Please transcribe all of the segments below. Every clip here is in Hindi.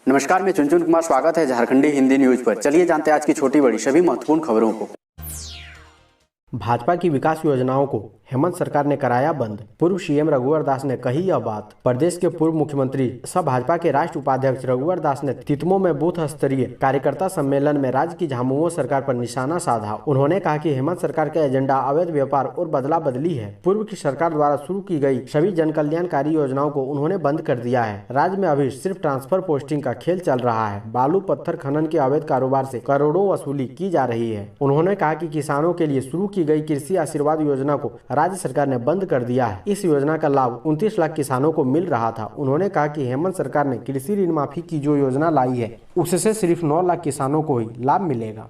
नमस्कार, मैं चुनचुन कुमार। स्वागत है झारखंडी हिंदी न्यूज पर। चलिए जानते हैं आज की छोटी बड़ी सभी महत्वपूर्ण खबरों को। भाजपा की विकास योजनाओं को हेमंत सरकार ने कराया बंद। पूर्व सीएम रघुवर दास ने कही यह बात। प्रदेश के पूर्व मुख्यमंत्री सह भाजपा के राष्ट्रीय उपाध्यक्ष रघुवर दास ने तितमो में बूथ स्तरीय कार्यकर्ता सम्मेलन में राज्य की झामुमो सरकार पर निशाना साधा। उन्होंने कहा कि हेमंत सरकार का एजेंडा अवैध व्यापार और बदला बदली है। पूर्व की सरकार द्वारा शुरू की गई सभी जन कल्याणकारी योजनाओं को उन्होंने बंद कर दिया है। राज्य में अभी सिर्फ ट्रांसफर पोस्टिंग का खेल चल रहा है। बालू पत्थर खनन के अवैध कारोबार से करोड़ों वसूली की जा रही है। उन्होंने कहा कि किसानों के लिए शुरू की गई कृषि आशीर्वाद योजना को राज्य सरकार ने बंद कर दिया है। इस योजना का लाभ 29 लाख किसानों को मिल रहा था। उन्होंने कहा कि हेमंत सरकार ने कृषि ऋण माफी की जो योजना लाई है उससे सिर्फ 9 लाख किसानों को ही लाभ मिलेगा।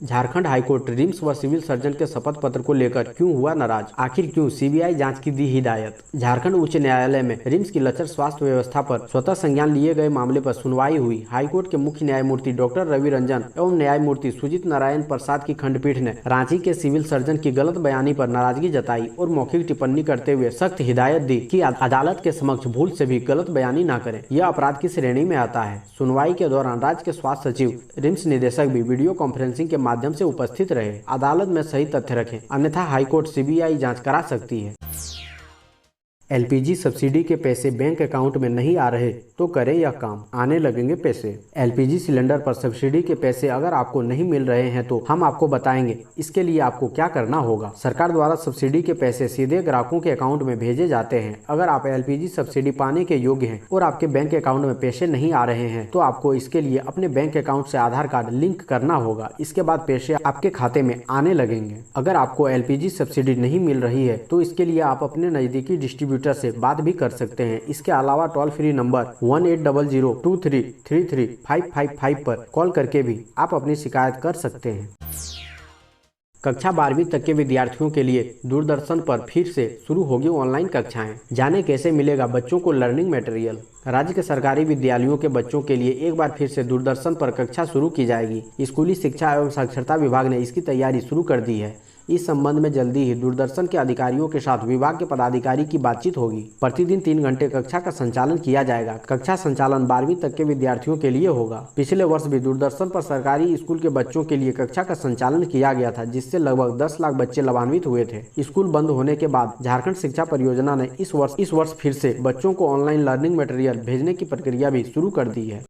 झारखंड हाईकोर्ट रिम्स व सिविल सर्जन के शपथ पत्र को लेकर क्यों हुआ नाराज, आखिर क्यों सीबीआई जांच की दी हिदायत। झारखंड उच्च न्यायालय में रिम्स की लचर स्वास्थ्य व्यवस्था पर स्वतः संज्ञान लिए गए मामले पर सुनवाई हुई। हाईकोर्ट के मुख्य न्यायमूर्ति डॉक्टर रवि रंजन एवं न्यायमूर्ति सुजीत नारायण प्रसाद की खंडपीठ ने रांची के सिविल सर्जन की गलत बयानी पर नाराजगी जताई और मौखिक टिप्पणी करते हुए सख्त हिदायत दी कि अदालत के समक्ष भूल से भी गलत बयानी न करें। यह अपराध की श्रेणी में आता है। सुनवाई के दौरान राज्य के स्वास्थ्य सचिव रिम्स निदेशक भी वीडियो कॉन्फ्रेंसिंग के माध्यम से उपस्थित रहे। अदालत में सही तथ्य रखें, अन्यथा हाईकोर्ट सीबीआई जांच करा सकती है। एलपीजी सब्सिडी के पैसे बैंक अकाउंट में नहीं आ रहे तो करें यह काम, आने लगेंगे पैसे। एलपीजी सिलेंडर पर सब्सिडी के पैसे अगर आपको नहीं मिल रहे हैं तो हम आपको बताएंगे इसके लिए आपको क्या करना होगा। सरकार द्वारा सब्सिडी के पैसे सीधे ग्राहकों के अकाउंट में भेजे जाते हैं। अगर आप एलपीजी सब्सिडी पाने के योग्य हैं और आपके बैंक अकाउंट में पैसे नहीं आ रहे हैं तो आपको इसके लिए अपने बैंक अकाउंट से आधार कार्ड लिंक करना होगा। इसके बाद पैसे आपके खाते में आने लगेंगे। अगर आपको एलपीजी सब्सिडी नहीं मिल रही है तो इसके लिए आप अपने नजदीकी डिस्ट्रीब्यूटर से बात भी कर सकते हैं। इसके अलावा टोल फ्री नंबर 1800233555 पर कॉल करके भी आप अपनी शिकायत कर सकते हैं। कक्षा 12वीं तक के विद्यार्थियों के लिए दूरदर्शन पर फिर से शुरू होगी ऑनलाइन कक्षाएं। जाने कैसे मिलेगा बच्चों को लर्निंग मटेरियल। राज्य के सरकारी विद्यालयों के बच्चों के लिए एक बार फिर से दूरदर्शन पर कक्षा शुरू की जाएगी। स्कूली शिक्षा एवं साक्षरता विभाग ने इसकी तैयारी शुरू कर दी है। इस संबंध में जल्दी ही दूरदर्शन के अधिकारियों के साथ विभाग के पदाधिकारी की बातचीत होगी। प्रतिदिन 3 घंटे कक्षा का संचालन किया जाएगा। कक्षा संचालन 12वीं तक के विद्यार्थियों के लिए होगा। पिछले वर्ष भी दूरदर्शन पर सरकारी स्कूल के बच्चों के लिए कक्षा का संचालन किया गया था, जिससे लगभग 10 लाख बच्चे लाभान्वित हुए थे। स्कूल बंद होने के बाद झारखंड शिक्षा परियोजना ने इस वर्ष फिर से बच्चों को ऑनलाइन लर्निंग मटेरियल भेजने की प्रक्रिया भी शुरू कर दी है।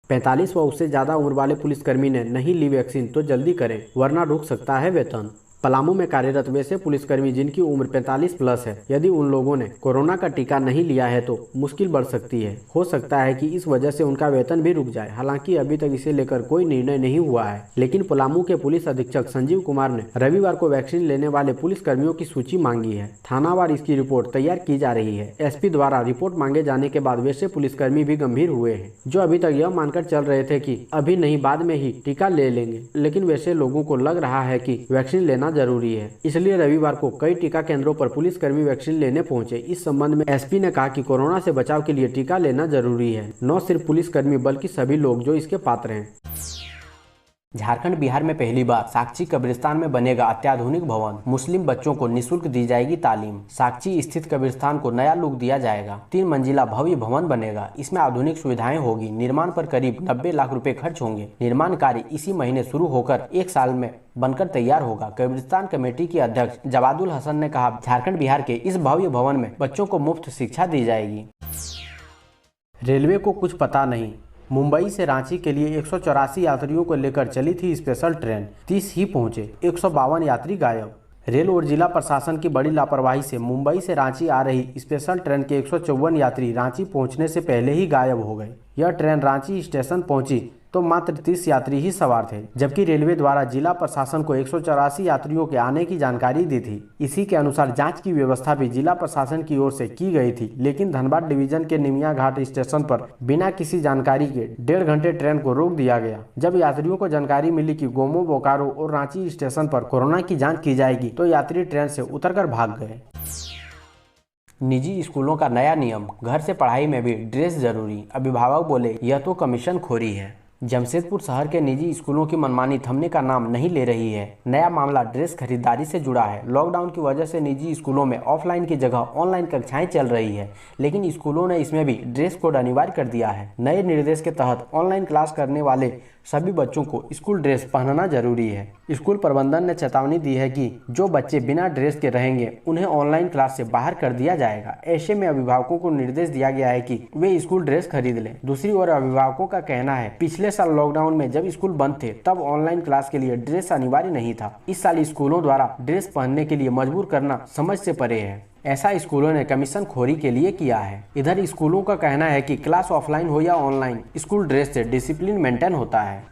45 व उससे ज्यादा उम्र वाले पुलिसकर्मी ने नहीं ली वैक्सीन तो जल्दी करें, वरना रुक सकता है वेतन। पलामू में कार्यरत वैसे पुलिसकर्मी जिनकी उम्र 45 प्लस है, यदि उन लोगों ने कोरोना का टीका नहीं लिया है तो मुश्किल बढ़ सकती है। हो सकता है कि इस वजह से उनका वेतन भी रुक जाए। हालांकि अभी तक इसे लेकर कोई निर्णय नहीं हुआ है, लेकिन पलामू के पुलिस अधीक्षक संजीव कुमार ने रविवार को वैक्सीन लेने वाले पुलिसकर्मियों की सूची मांगी है। थानावार इसकी रिपोर्ट तैयार की जा रही है। एसपी द्वारा रिपोर्ट मांगे जाने के बाद वैसे पुलिसकर्मी भी गंभीर हुए हैं, जो अभी तक यह मानकर चल रहे थे कि अभी नहीं बाद में ही टीका ले लेंगे, लेकिन वैसे लोगों को लग रहा है कि वैक्सीन लेना जरूरी है। इसलिए रविवार को कई टीका केंद्रों पर पुलिसकर्मी वैक्सीन लेने पहुंचे। इस संबंध में एसपी ने कहा कि कोरोना से बचाव के लिए टीका लेना जरूरी है, न सिर्फ पुलिसकर्मी बल्कि सभी लोग जो इसके पात्र हैं। झारखंड बिहार में पहली बार साक्षी कब्रिस्तान में बनेगा अत्याधुनिक भवन। मुस्लिम बच्चों को निःशुल्क दी जाएगी तालीम। साक्षी स्थित कब्रिस्तान को नया लुक दिया जाएगा। 3 मंजिला भव्य भवन बनेगा। इसमें आधुनिक सुविधाएं होगी। निर्माण पर करीब 90 लाख रुपए खर्च होंगे। निर्माण कार्य इसी महीने शुरू होकर 1 साल में बनकर तैयार होगा। कब्रिस्तान कमेटी के अध्यक्ष जवादुल हसन ने कहा, झारखंड बिहार के इस भव्य भवन में बच्चों को मुफ्त शिक्षा दी जाएगी। रेलवे को कुछ पता नहीं। मुंबई से रांची के लिए 184 यात्रियों को लेकर चली थी स्पेशल ट्रेन, 30 ही पहुंचे, 152 यात्री गायब। रेल और जिला प्रशासन की बड़ी लापरवाही से मुंबई से रांची आ रही स्पेशल ट्रेन के 154 यात्री रांची पहुंचने से पहले ही गायब हो गए। यह ट्रेन रांची स्टेशन पहुंची तो मात्र 30 यात्री ही सवार थे, जबकि रेलवे द्वारा जिला प्रशासन को 184 यात्रियों के आने की जानकारी दी थी। इसी के अनुसार जांच की व्यवस्था भी जिला प्रशासन की ओर से की गई थी, लेकिन धनबाद डिवीजन के निमिया घाट स्टेशन पर बिना किसी जानकारी के 1.5 घंटे ट्रेन को रोक दिया गया। जब यात्रियों को जानकारी मिली कि गोमो, बोकारो और रांची स्टेशन पर कोरोना की जाँच की जाएगी तो यात्री ट्रेन से उतरकर भाग गए। निजी स्कूलों का नया नियम, घर से पढ़ाई में भी ड्रेस जरूरी। अभिभावक बोले यह तो कमीशन खोरी है। जमशेदपुर शहर के निजी स्कूलों की मनमानी थमने का नाम नहीं ले रही है। नया मामला ड्रेस खरीदारी से जुड़ा है। लॉकडाउन की वजह से निजी स्कूलों में ऑफलाइन की जगह ऑनलाइन कक्षाएं चल रही है, लेकिन स्कूलों ने इसमें भी ड्रेस कोड अनिवार्य कर दिया है। नए निर्देश के तहत ऑनलाइन क्लास करने वाले सभी बच्चों को स्कूल ड्रेस पहनना जरूरी है। स्कूल प्रबंधन ने चेतावनी दी है कि जो बच्चे बिना ड्रेस के रहेंगे उन्हें ऑनलाइन क्लास से बाहर कर दिया जाएगा। ऐसे में अभिभावकों को निर्देश दिया गया है कि वे स्कूल ड्रेस खरीद लें। दूसरी ओर अभिभावकों का कहना है, पिछले साल लॉकडाउन में जब स्कूल बंद थे तब ऑनलाइन क्लास के लिए ड्रेस अनिवार्य नहीं था। इस साल स्कूलों द्वारा ड्रेस पहनने के लिए मजबूर करना समझ से परे है। ऐसा स्कूलों ने कमीशन खोरी के लिए किया है। इधर स्कूलों का कहना है कि क्लास ऑफलाइन हो या ऑनलाइन, स्कूल ड्रेस से डिसिप्लिन मेंटेन होता है।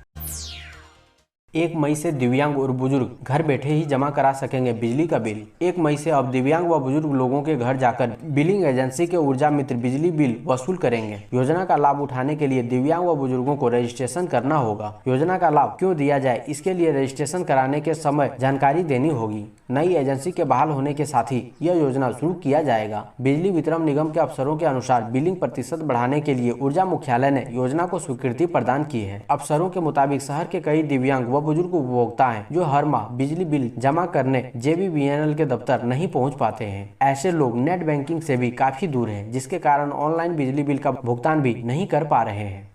1 मई से दिव्यांग और बुजुर्ग घर बैठे ही जमा करा सकेंगे बिजली का बिल। 1 मई से अब दिव्यांग व बुजुर्ग लोगों के घर जाकर बिलिंग एजेंसी के ऊर्जा मित्र बिजली बिल वसूल करेंगे। योजना का लाभ उठाने के लिए दिव्यांग व बुजुर्गों को रजिस्ट्रेशन करना होगा। योजना का लाभ क्यों दिया जाए, इसके लिए रजिस्ट्रेशन कराने के समय जानकारी देनी होगी। नई एजेंसी के बहाल होने के साथ ही यह योजना शुरू किया जाएगा। बिजली वितरण निगम के अफसरों के अनुसार बिलिंग प्रतिशत बढ़ाने के लिए ऊर्जा मुख्यालय ने योजना को स्वीकृति प्रदान की है। अफसरों के मुताबिक शहर के कई दिव्यांग व बुजुर्ग उपभोक्ता हैं जो हर माह बिजली बिल जमा करने JBVNL के दफ्तर नहीं पहुंच पाते हैं। ऐसे लोग नेट बैंकिंग से भी काफी दूर हैं, जिसके कारण ऑनलाइन बिजली बिल का भुगतान भी नहीं कर पा रहे हैं।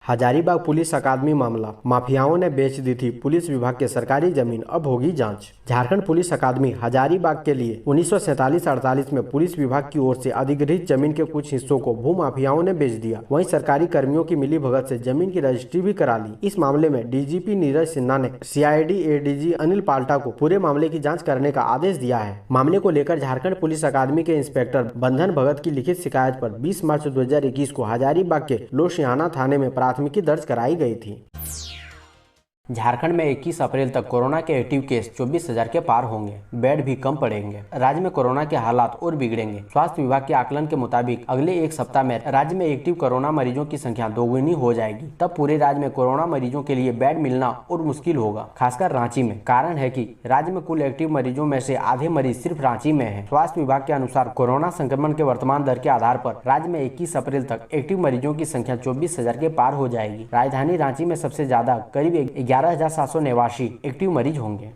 हजारीबाग पुलिस अकादमी मामला, माफियाओं ने बेच दी थी पुलिस विभाग के सरकारी जमीन, अब होगी जांच। झारखंड पुलिस अकादमी हजारीबाग के लिए 1947-48 में पुलिस विभाग की ओर से अधिग्रहित जमीन के कुछ हिस्सों को भू माफियाओं ने बेच दिया। वहीं सरकारी कर्मियों की मिलीभगत से जमीन की रजिस्ट्री भी करा ली। इस मामले में DGP नीरज सिन्हा ने CID ADG अनिल पाल्टा को पूरे मामले की जाँच करने का आदेश दिया है। मामले को लेकर झारखंड पुलिस अकादमी के इंस्पेक्टर बंधन भगत की लिखित शिकायत पर 20 मार्च 2021 को हजारीबाग के लोसियाना थाने में प्राथमिकी दर्ज कराई गई थी। झारखंड में 21 अप्रैल तक कोरोना के एक्टिव केस 24,000 के पार होंगे। बेड भी कम पड़ेंगे। राज्य में कोरोना के हालात और बिगड़ेंगे। स्वास्थ्य विभाग के आकलन के मुताबिक अगले एक सप्ताह में राज्य में एक्टिव कोरोना मरीजों की संख्या दोगुनी हो जाएगी। तब पूरे राज्य में कोरोना मरीजों के लिए बेड मिलना और मुश्किल होगा, खासकर रांची में। कारण है कि राज्य में कुल एक्टिव मरीजों में से आधे मरीज सिर्फ रांची में है। स्वास्थ्य विभाग के अनुसार कोरोना संक्रमण के वर्तमान दर के आधार पर राज्य में 21 अप्रैल तक एक्टिव मरीजों की संख्या 24,000 के पार हो जाएगी। राजधानी रांची में सबसे ज्यादा करीब 11,789 एक्टिव मरीज होंगे।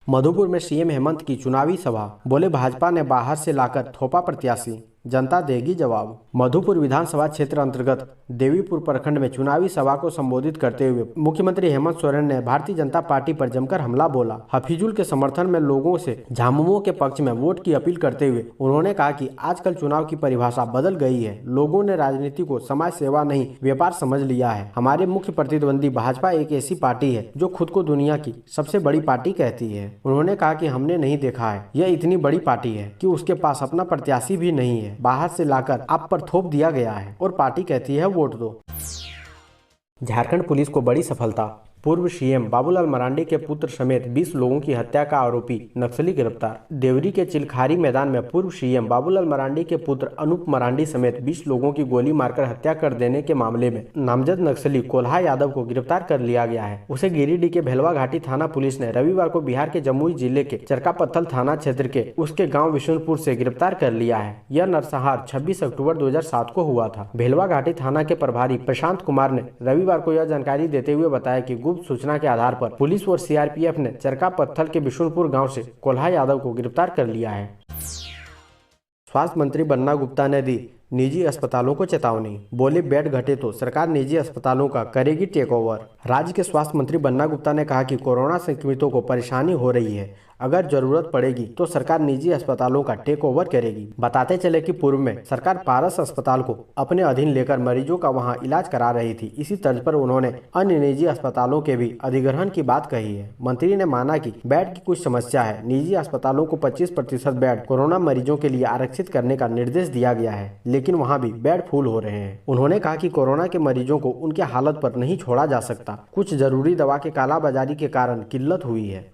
मधुपुर में CM हेमंत की चुनावी सभा, बोले भाजपा ने बाहर से लाकर थोपा प्रत्याशी, जनता देगी जवाब। मधुपुर विधानसभा क्षेत्र अंतर्गत देवीपुर प्रखंड में चुनावी सभा को संबोधित करते हुए मुख्यमंत्री हेमंत सोरेन ने भारतीय जनता पार्टी पर जमकर हमला बोला। हफीजुल के समर्थन में लोगों से झामुमो के पक्ष में वोट की अपील करते हुए उन्होंने कहा कि आजकल चुनाव की परिभाषा बदल गई है। लोगों ने राजनीति को समाज सेवा नहीं व्यापार समझ लिया है। हमारे मुख्य प्रतिद्वंदी भाजपा एक ऐसी पार्टी है जो खुद को दुनिया की सबसे बड़ी पार्टी कहती है। उन्होंने कहा कि हमने नहीं देखा है यह इतनी बड़ी पार्टी है कि उसके पास अपना प्रत्याशी भी नहीं है, बाहर से लाकर आप पर थोप दिया गया है और पार्टी कहती है वोट दो। झारखंड पुलिस को बड़ी सफलता, पूर्व CM बाबूलाल मरांडी के पुत्र समेत 20 लोगों की हत्या का आरोपी नक्सली गिरफ्तार। देवरी के चिलखारी मैदान में पूर्व CM बाबूलाल मरांडी के पुत्र अनूप मरांडी समेत 20 लोगों की गोली मारकर हत्या कर देने के मामले में नामजद नक्सली कोल्हा यादव को गिरफ्तार कर लिया गया है। उसे गिरिडीह के भेलवा घाटी थाना पुलिस ने रविवार को बिहार के जमुई जिले के चरकापत्थल थाना क्षेत्र के उसके गाँव विशुनपुर से गिरफ्तार कर लिया है। यह नरसंहार 26 अक्टूबर 2007 को हुआ था। भेलवा घाटी थाना के प्रभारी प्रशांत कुमार ने रविवार को यह जानकारी देते हुए बताया कि गुप्त सूचना के आधार पर पुलिस और CRPF ने चरकापत्थल के बिशुनपुर गांव से कोल्हा यादव को गिरफ्तार कर लिया है। स्वास्थ्य मंत्री बन्ना गुप्ता ने दी निजी अस्पतालों को चेतावनी, बोले बेड घटे तो सरकार निजी अस्पतालों का करेगी टेक ओवर। राज्य के स्वास्थ्य मंत्री बन्ना गुप्ता ने कहा कि कोरोना संक्रमितों को परेशानी हो रही है, अगर जरूरत पड़ेगी तो सरकार निजी अस्पतालों का टेक ओवर करेगी। बताते चले कि पूर्व में सरकार पारस अस्पताल को अपने अधीन लेकर मरीजों का वहां इलाज करा रही थी। इसी तर्ज पर उन्होंने अन्य निजी अस्पतालों के भी अधिग्रहण की बात कही है। मंत्री ने माना कि बेड की कुछ समस्या है, निजी अस्पतालों को 25% बेड कोरोना मरीजों के लिए आरक्षित करने का निर्देश दिया गया है, लेकिन वहाँ भी बेड फुल हो रहे हैं। उन्होंने कहा कि कोरोना के मरीजों को उनके हालत पर नहीं छोड़ा जा सकता, कुछ जरूरी दवा के कालाबाजारी के कारण किल्लत हुई है।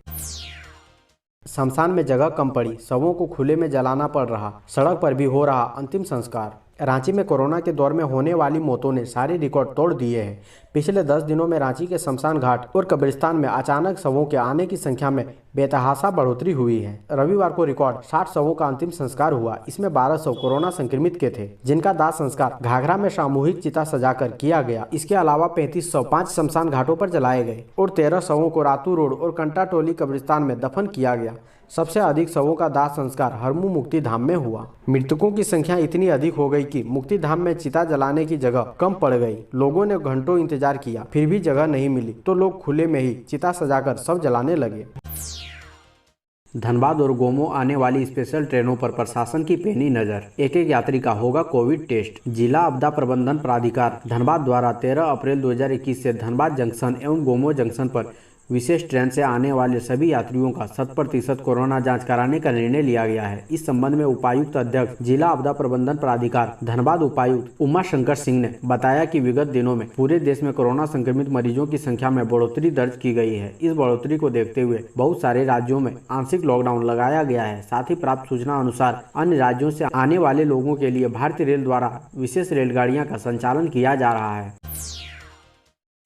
शमशान में जगह कम पड़ी, शवों को खुले में जलाना पड़ रहा, सड़क पर भी हो रहा अंतिम संस्कार। रांची में कोरोना के दौर में होने वाली मौतों ने सारे रिकॉर्ड तोड़ दिए हैं। पिछले 10 दिनों में रांची के शमशान घाट और कब्रिस्तान में अचानक शवों के आने की संख्या में बेतहाशा बढ़ोतरी हुई है। रविवार को रिकॉर्ड 60 शवों का अंतिम संस्कार हुआ। इसमें 12 शव कोरोना संक्रमित के थे, जिनका दाह संस्कार घाघरा में सामूहिक चिता सजाकर किया गया। इसके अलावा 35 शव 5 शमशान घाटों पर जलाए गए और 13 शवों को रातू रोड और कंटा टोली कब्रिस्तान में दफन किया गया। सबसे अधिक शवों का दाह संस्कार हरमू मुक्ति धाम में हुआ। मृतकों की संख्या इतनी अधिक हो गई कि मुक्ति धाम में चिता जलाने की जगह कम पड़ गई। लोगों ने घंटों इंतजार किया, फिर भी जगह नहीं मिली तो लोग खुले में ही चिता सजाकर शव जलाने लगे। धनबाद और गोमो आने वाली स्पेशल ट्रेनों पर प्रशासन की पैनी नजर। एक एक यात्री का होगा कोविड टेस्ट। जिला आपदा प्रबंधन प्राधिकार धनबाद द्वारा 13 अप्रैल 2021 से धनबाद जंक्शन एवं गोमो जंक्शन पर विशेष ट्रेन से आने वाले सभी यात्रियों का 100% कोरोना जांच कराने का निर्णय लिया गया है। इस संबंध में उपायुक्त अध्यक्ष जिला आपदा प्रबंधन प्राधिकार धनबाद उपायुक्त उमा शंकर सिंह ने बताया कि विगत दिनों में पूरे देश में कोरोना संक्रमित मरीजों की संख्या में बढ़ोतरी दर्ज की गई है। इस बढ़ोतरी को देखते हुए बहुत सारे राज्यों में आंशिक लॉकडाउन लगाया गया है। साथ ही प्राप्त सूचना अनुसार अन्य राज्यों से आने वाले लोगों के लिए भारतीय रेल द्वारा विशेष रेलगाड़ियां का संचालन किया जा रहा है।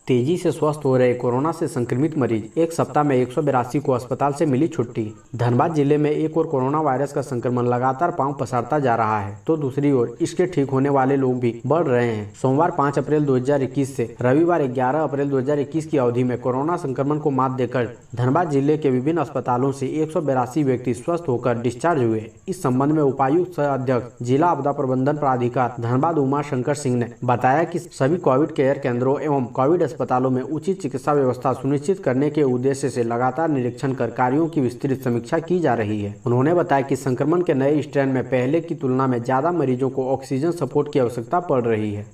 तेजी से स्वस्थ हो रहे कोरोना से संक्रमित मरीज, एक सप्ताह में 182 को अस्पताल से मिली छुट्टी। धनबाद जिले में एक और कोरोना वायरस का संक्रमण लगातार पांव पसारता जा रहा है, तो दूसरी ओर इसके ठीक होने वाले लोग भी बढ़ रहे हैं। सोमवार 5 अप्रैल 2021 से रविवार 11 अप्रैल 2021 की अवधि में कोरोना संक्रमण को मात देकर धनबाद जिले के विभिन्न अस्पतालों से 182 व्यक्ति स्वस्थ होकर डिस्चार्ज हुए। इस संबंध में उपायुक्त सह अध्यक्ष जिला आपदा प्रबंधन प्राधिकार धनबाद उमा शंकर सिंह ने बताया कि सभी कोविड केयर केंद्रों एवं कोविड अस्पतालों में उचित चिकित्सा व्यवस्था सुनिश्चित करने के उद्देश्य से लगातार निरीक्षण कर कार्यों की विस्तृत समीक्षा की जा रही है। उन्होंने बताया कि संक्रमण के नए स्ट्रेन में पहले की तुलना में ज्यादा मरीजों को ऑक्सीजन सपोर्ट की आवश्यकता पड़ रही है।